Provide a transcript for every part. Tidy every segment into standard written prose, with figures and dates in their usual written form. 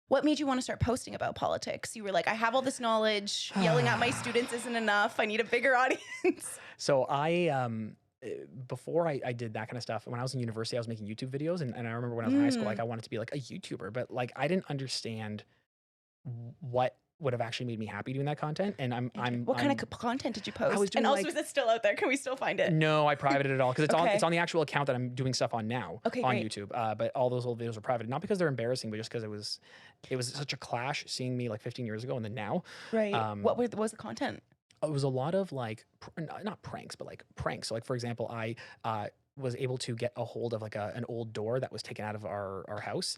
What made you want to start posting about politics? You were like, I have all this knowledge. Yelling at my students isn't enough. I need a bigger audience. So before I did that kind of stuff, when I was in university, I was making YouTube videos. And I remember when I was in high school, like I wanted to be like a YouTuber, but like I didn't understand what would have actually made me happy doing that content. And What kind of content did you post? I was doing and also, is it still out there? Can we still find it? No, I privated it all because it's on the actual account that I'm doing stuff on now on great. YouTube. But all those old videos are private, not because they're embarrassing, but just because it was such a clash seeing me like 15 years ago and then now. Right. What was the content? It was a lot of like not pranks, but like pranks. So like for example, I was able to get a hold of like an old door that was taken out of our house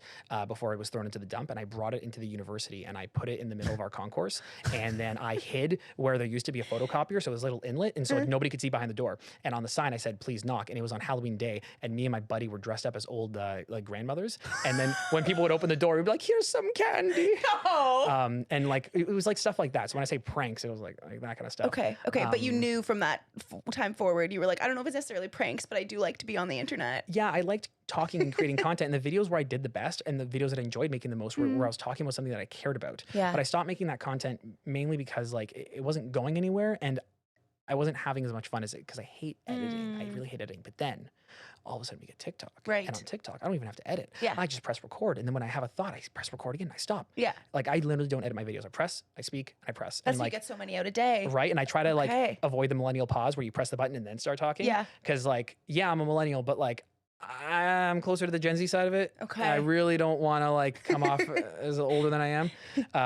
before it was thrown into the dump, and I brought it into the university and I put it in the middle of our concourse, and then I hid where there used to be a photocopier, so it was a little inlet, and so like nobody could see behind the door. And on the sign I said, "Please knock," and it was on Halloween day, and me and my buddy were dressed up as old like grandmothers, and then when people would open the door, we'd be like, "Here's some candy." No. And like it was like stuff like that. So when I say pranks, it was like that kind of stuff. Okay. But you knew from that time forward, you were like, I don't know if it's necessarily pranks, but I do like to be on the internet. Yeah, I liked talking and creating content, and the videos where I did the best and the videos that I enjoyed making the most were where I was talking about something that I cared about. Yeah. But I stopped making that content mainly because like it wasn't going anywhere, and I wasn't having as much fun as it because I hate editing. I really hate editing. But then all of a sudden we get TikTok. Right. And on TikTok, I don't even have to edit. Yeah. I just press record. And then when I have a thought, I press record again and I stop. Yeah. Like I literally don't edit my videos. I press, I speak, I press. That's and why like, you get so many out a day. right. And I try to like avoid the millennial pause where you press the button and then start talking. Yeah. Cause like, yeah, I'm a millennial, but like I'm closer to the Gen Z side of it. Okay. I really don't want to like come off as older than I am.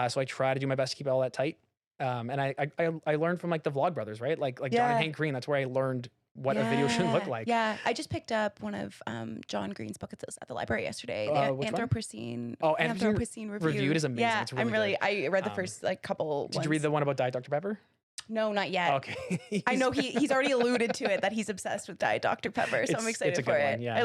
So I try to do my best to keep all that tight. And I learned from like the Vlog Brothers, right? Like John and Hank Green. That's where I learned what a video should look like. Yeah. I just picked up one of John Green's books at the library yesterday. Which one? Anthropocene. Oh, Anthropocene Reviewed is amazing. Yeah, It's really good. I read the first like couple. Did you read the one about Diet Dr. Pepper? No, not yet. Okay. I know he's already alluded to it that he's obsessed with Diet Dr. Pepper, so I'm excited it's a for good it. one, yeah. I love